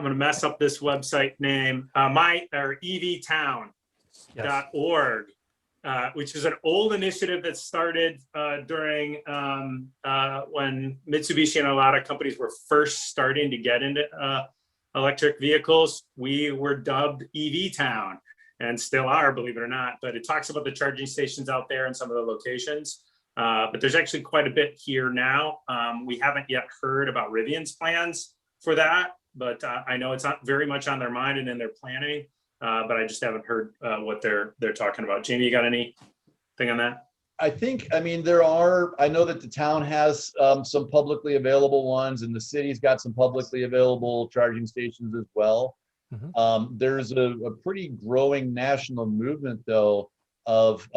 to mess up this website name, evtown.org. Yes. Which is an old initiative that started during when Mitsubishi and a lot of companies were first starting to get into electric vehicles. We were dubbed EV Town, and still are, believe it or not. But it talks about the charging stations out there and some of the locations. But there's actually quite a bit here now. We haven't yet heard about Rivian's plans for that. but I know it's not very much on their mind and in their planning. But I just haven't heard what they're talking about. Jamie, you got anything on that? I mean, I know that the town has some publicly available ones, and the city's got some publicly available charging stations as well. There's a pretty growing national movement, though, of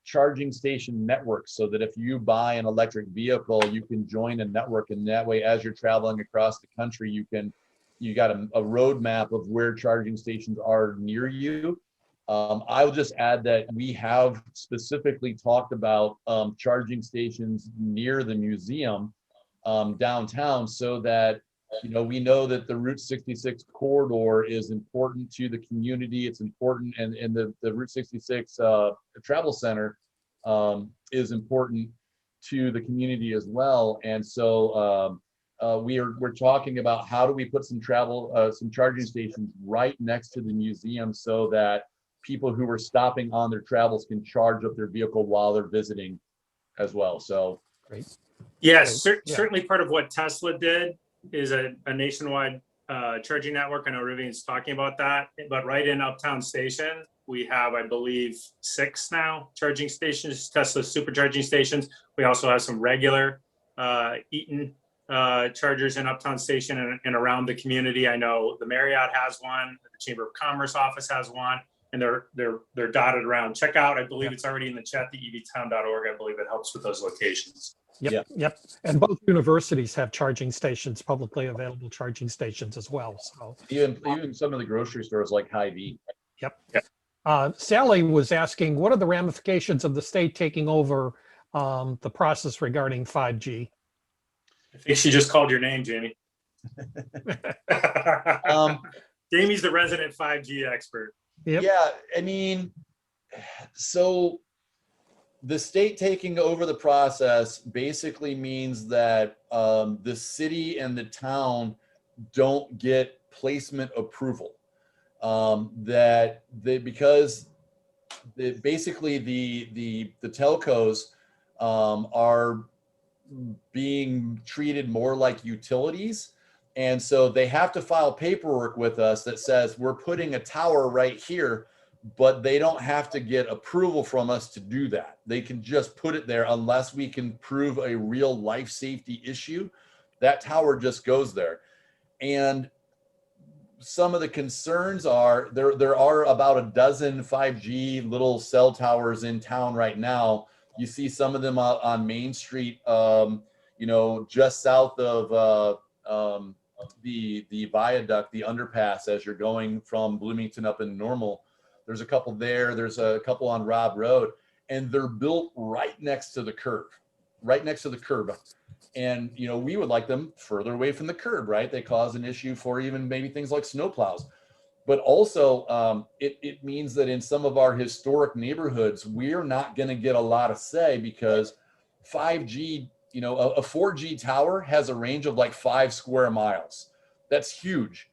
charging station networks, so that if you buy an electric vehicle, you can join a network, and that way, as you're traveling across the country, you got a roadmap of where charging stations are near you. I will just add that we have specifically talked about charging stations near the museum downtown, so that we know that the Route 66 corridor is important to the community. It's important, and the Route 66 travel center is important to the community as well. And so we're talking about how do we put some charging stations right next to the museum, so that people who are stopping on their travels can charge up their vehicle while they're visiting as well. So Great. Yes, Great. Yeah. certainly part of what Tesla did is a nationwide charging network. I know Rivian's talking about that, but right in Uptown Station, we have, I believe, 6 now charging stations, Tesla supercharging stations. We also have some regular Eaton chargers in Uptown Station and around the community. I know the Marriott has one, the Chamber of Commerce office has one, and they're dotted around. Check out, I believe it's already in the chat, the evtown.org. I believe it helps with those locations. Yep. And both universities have charging stations, publicly available charging stations as well. So even some of the grocery stores like Hy-Vee. Yep. Sally was asking, what are the ramifications of the state taking over the process regarding 5G? I think she just called your name, Jamie. Jamie's the resident 5G expert. Yep. Yeah, I mean, so the state taking over the process basically means that the city and the town don't get placement approval. Because basically the telcos are being treated more like utilities. And so they have to file paperwork with us that says we're putting a tower right here, but they don't have to get approval from us to do that. They can just put it there unless we can prove a real life safety issue. That tower just goes there. And some of the concerns are there are about a dozen 5G little cell towers in town right now. You see some of them on Main Street, just south of the viaduct, the underpass, as you're going from Bloomington up in Normal. There's a couple there. There's a couple on Robb Road, and they're built right next to the curb. And, we would like them further away from the curb, right? They cause an issue for even maybe things like snowplows. But also, it means that in some of our historic neighborhoods, we're not going to get a lot of say, because 5G, a 4G tower has a range of like 5 square miles. That's huge.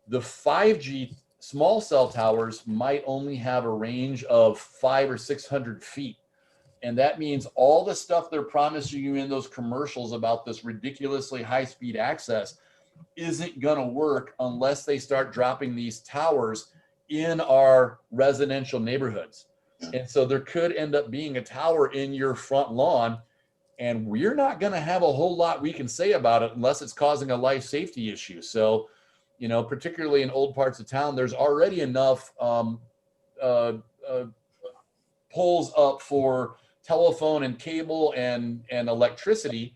The 5G small cell towers might only have a range of 500 or 600 feet. And that means all the stuff they're promising you in those commercials about this ridiculously high-speed access isn't going to work unless they start dropping these towers in our residential neighborhoods. And so there could end up being a tower in your front lawn, and we're not going to have a whole lot we can say about it unless it's causing a life safety issue. So, particularly in old parts of town, there's already enough poles up for telephone and cable and electricity.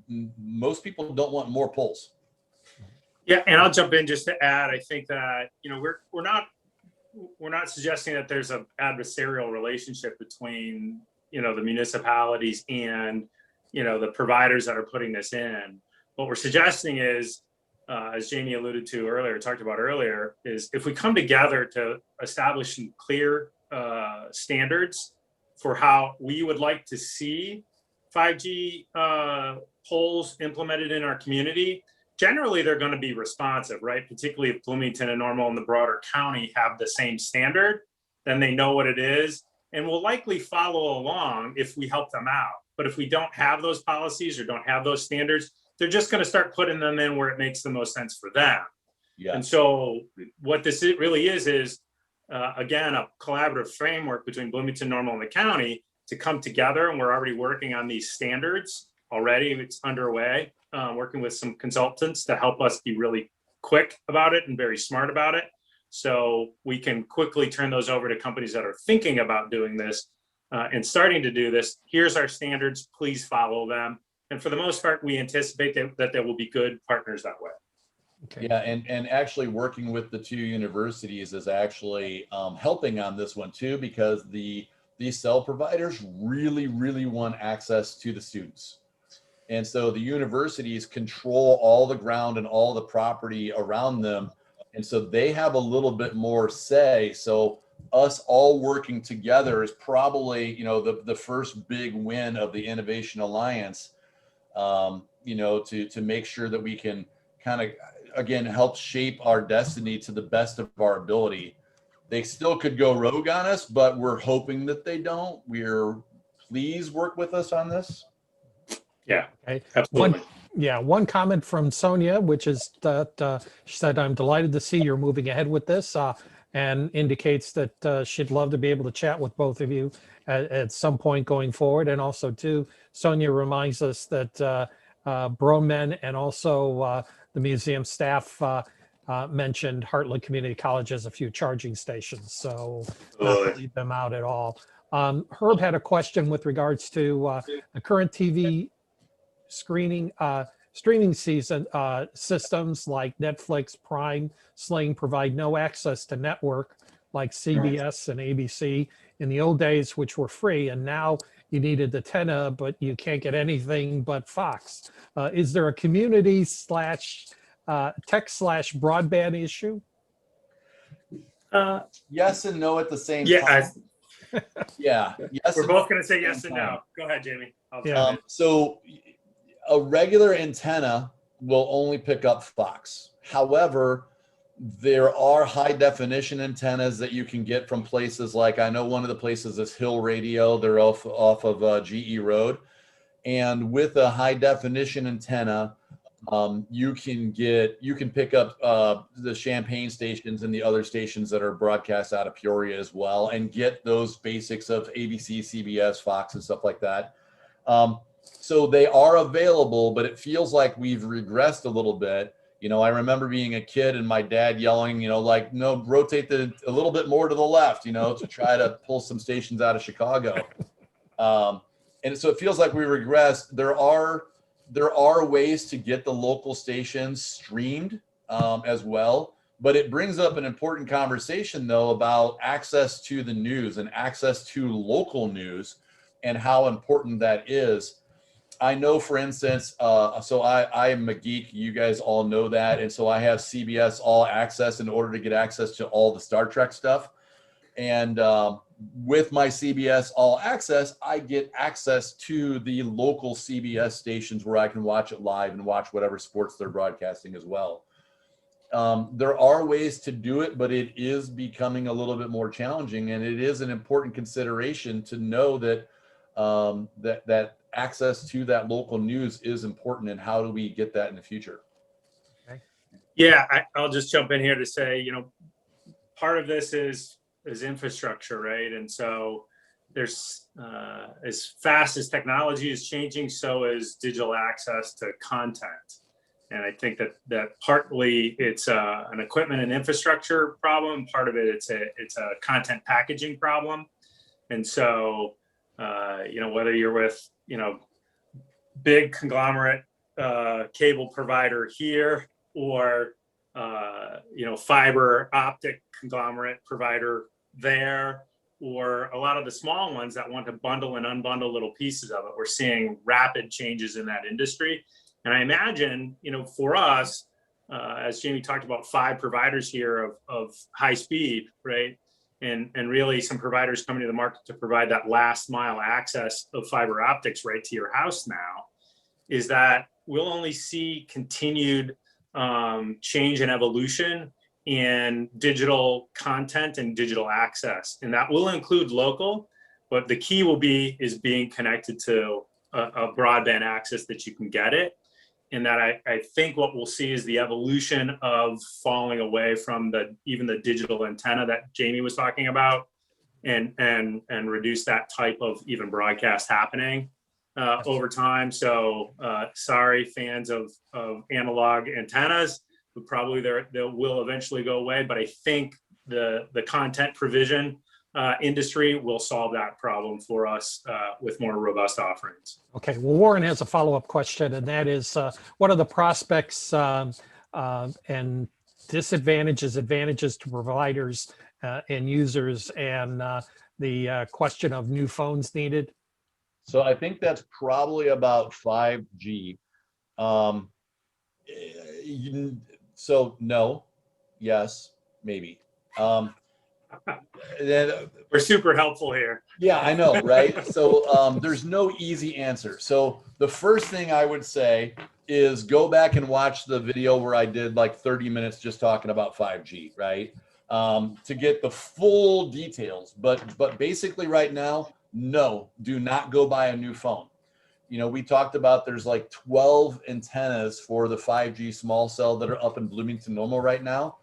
Most people don't want more poles. Yeah, and I'll jump in just to add. I think that we're not suggesting that there's an adversarial relationship between the municipalities and the providers that are putting this in. What we're suggesting is, as Jamie alluded to earlier, talked about earlier, is if we come together to establish some clear standards for how we would like to see 5G poles implemented in our community, generally they're going to be responsive, right? Particularly if Bloomington and Normal and the broader county have the same standard, then they know what it is and will likely follow along if we help them out. But if we don't have those policies or don't have those standards, they're just going to start putting them in where it makes the most sense for them. Yeah. And so what this really is again, a collaborative framework between Bloomington-Normal and the county to come together. And we're already working on these standards already. It's underway, working with some consultants to help us be really quick about it and very smart about it. So we can quickly turn those over to companies that are thinking about doing this and starting to do this. Here's our standards, please follow them. And for the most part, we anticipate that there will be good partners that way. Okay. Yeah, and actually working with the two universities is actually helping on this one too, because these cell providers really want access to the students. And so the universities control all the ground and all the property around them. And so they have a little bit more say. So us all working together is probably, the first big win of the Innovation Alliance, to make sure that we can kind of, again, help shape our destiny to the best of our ability. They still could go rogue on us, but we're hoping that they don't. Please work with us on this. Yeah, Okay. absolutely. One comment from Sonia, which is that she said, I'm delighted to see you're moving ahead with this, and indicates that she'd love to be able to chat with both of you at some point going forward. And also too, Sonia reminds us that Broman and also the museum staff mentioned Heartland Community College has a few charging stations, so not to leave them out at all. Herb had a question with regards to the current TV streaming season systems like Netflix, Prime, Sling provide no access to network like CBS and ABC in the old days, which were free, and now you needed the antenna, but you can't get anything but Fox. Is there a community tech / broadband issue? Yes and no at the same Yeah, time. Yeah. Yes. we're both going to say yes and no. Go ahead, Jamie. So a regular antenna will only pick up Fox. However, there are high definition antennas that you can get from places like, I know one of the places is Hill Radio. They're off of GE Road. And with a high definition antenna, you can pick up the Champaign stations and the other stations that are broadcast out of Peoria as well, and get those basics of ABC, CBS, Fox, and stuff like that. So they are available, but it feels like we've regressed a little bit. I remember being a kid and my dad yelling, no, rotate a little bit more to the left, to try to pull some stations out of Chicago. And so it feels like we regressed. There are ways to get the local stations streamed as well, but it brings up an important conversation though about access to the news and access to local news and how important that is. I know, for instance, so I am a geek. You guys all know that. And so I have CBS All Access in order to get access to all the Star Trek stuff. And with my CBS All Access, I get access to the local CBS stations where I can watch it live and watch whatever sports they're broadcasting as well. There are ways to do it, but it is becoming a little bit more challenging. And it is an important consideration to know that that access to that local news is important, and how do we get that in the future? Okay. Yeah, I'll just jump in here to say, part of this is infrastructure, right? And so there's as fast as technology is changing, so is digital access to content. And I think that partly it's an equipment and infrastructure problem. Part of it, it's a content packaging problem. And so, whether you're with, big conglomerate cable provider here or, fiber optic conglomerate provider there, or a lot of the small ones that want to bundle and unbundle little pieces of it, we're seeing rapid changes in that industry. And I imagine, for us, as Jamie talked about, 5 providers here of high speed, right? And really some providers coming to the market to provide that last mile access of fiber optics right to your house now, is that we'll only see continued change and evolution in digital content and digital access. And that will include local, but the key is being connected to a broadband access that you can get it. in that I think what we'll see is the evolution of falling away from even the digital antenna that Jamie was talking about, and reduce that type of even broadcast happening over time. So sorry, fans of analog antennas, but probably they will eventually go away. But I think the content provision industry will solve that problem for us with more robust offerings. Okay, well, Warren has a follow-up question, and that is, what are the prospects and disadvantages, advantages to providers and users, and the question of new phones needed? So I think that's probably about 5G. So no, yes, maybe. Then We're super helpful here. yeah, I know, right? So there's no easy answer. So the first thing I would say is go back and watch the video where I did like 30 minutes just talking about 5G, right? To get the full details. But basically right now, no, do not go buy a new phone. You know, we talked about there's like 12 antennas for the 5G small cell that are up in Bloomington-Normal right now.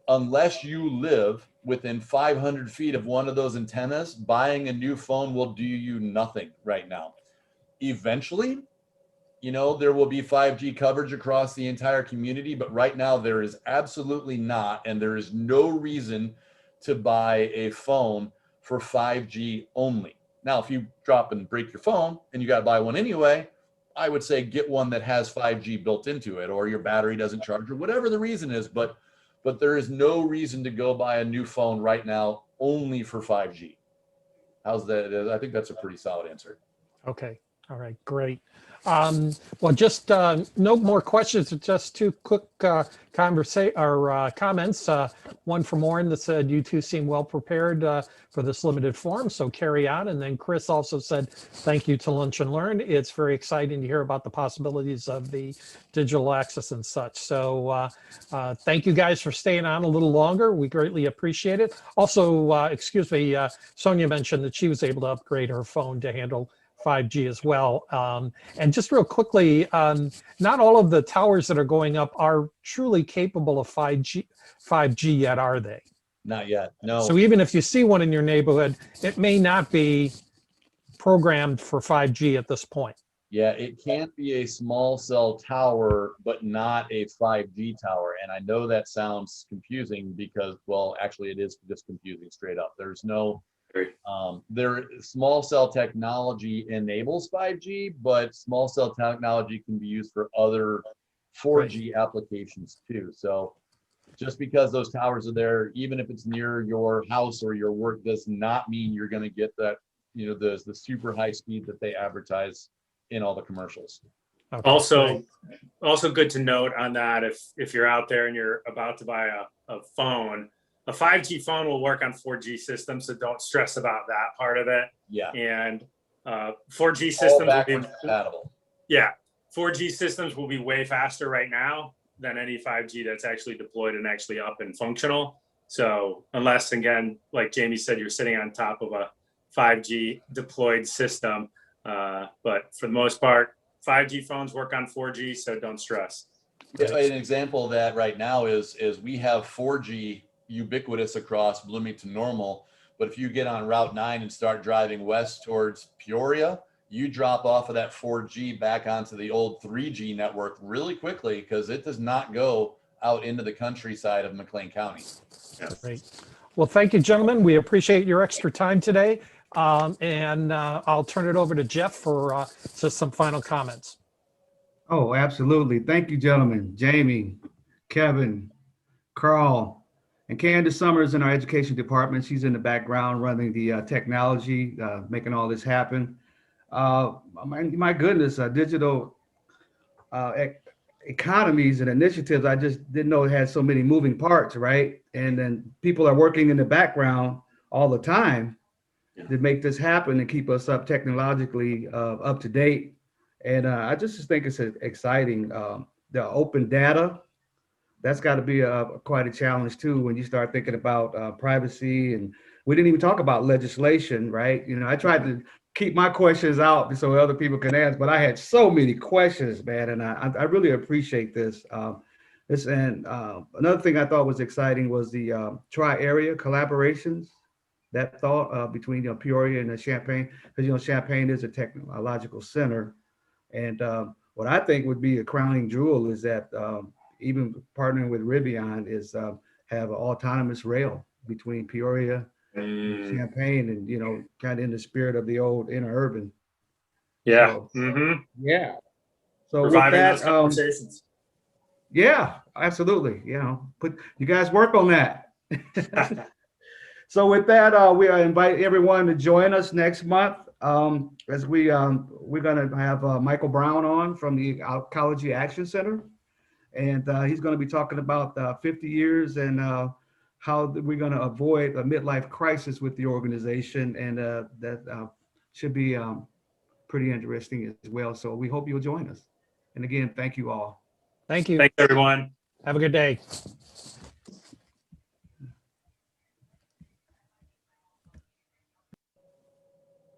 Unless you live within 500 feet of one of those antennas, buying a new phone will do you nothing right now. Eventually, you know, there will be 5G coverage across the entire community, but right now there is absolutely not, and there is no reason to buy a phone for 5G only. Now, if you drop and break your phone and you got to buy one anyway, I would say get one that has 5G built into it, or your battery doesn't charge, or whatever the reason is. But there is no reason to go buy a new phone right now only for 5G. How's that? I think that's a pretty solid answer. Okay, all right, great. Well, just no more questions, just two quick comments. One from Warren that said, you two seem well prepared for this limited forum, so carry on. And then Chris also said, thank you to Lunch and Learn. It's very exciting to hear about the possibilities of the digital access and such. So thank you guys for staying on a little longer. We greatly appreciate it. Also, excuse me, Sonia mentioned that she was able to upgrade her phone to handle 5G as well. And just real quickly, not all of the towers that are going up are truly capable of 5G yet, are they? Not yet, no. So even if you see one in your neighborhood, it may not be programmed for 5G at this point. Yeah, it can't be a small cell tower, but not a 5G tower. And I know that sounds confusing because, well, actually it is just confusing straight up. There's no, small cell technology enables 5G, but small cell technology can be used for other 4G applications too. So just because those towers are there, even if it's near your house or your work, does not mean you're going to get that, you know, the super high speed that they advertise in all the commercials. Okay. Also good to note on that, if you're out there and you're about to buy a phone, a 5G phone will work on 4G systems, so don't stress about that part of it. Yeah. And 4G systems will be compatible. Yeah, 4G systems will be way faster right now than any 5G that's actually deployed and actually up and functional. So unless, again, like Jamie said, you're sitting on top of a 5G deployed system, but for the most part, 5G phones work on 4G, so don't stress. Yeah, an example of that right now is we have 4G ubiquitous across Bloomington-Normal, but if you get on Route 9 and start driving west towards Peoria, you drop off of that 4G back onto the old 3G network really quickly because it does not go out into the countryside of McLean County. Yeah. Great. Well, thank you, gentlemen. We appreciate your extra time today. And I'll turn it over to Jeff for just some final comments. Oh, absolutely. Thank you, gentlemen. Jamie, Kevin, Carl, and Candace Summers in our education department. She's in the background running the technology, making all this happen. My goodness, digital economies and initiatives, I just didn't know it had so many moving parts, right? And then people are working in the background all the time to make this happen and keep us up technologically up to date. And I just think it's exciting. The open data, that's got to be quite a challenge too when you start thinking about privacy. And we didn't even talk about legislation, right? You know, I tried to keep my questions out so other people can ask, but I had so many questions, man, and I really appreciate this. Another thing I thought was exciting was the tri-area collaborations. That thought between Peoria and Champaign, because Champaign is a technological center, and what I think would be a crowning jewel is that even partnering with Rivian is have an autonomous rail between Peoria and Champaign, and kind of in the spirit of the old interurban. Yeah. So, yeah. So with Reviving that, those conversations. yeah, absolutely. Put you guys work on that. So with that, we invite everyone to join us next month as we're going to have Michael Brown on from the Ecology Action Center, and he's going to be talking about 50 years and how we're going to avoid a midlife crisis with the organization, and that should be pretty interesting as well. So we hope you'll join us. And again, thank you all. Thank you. Thanks, everyone. Have a good day.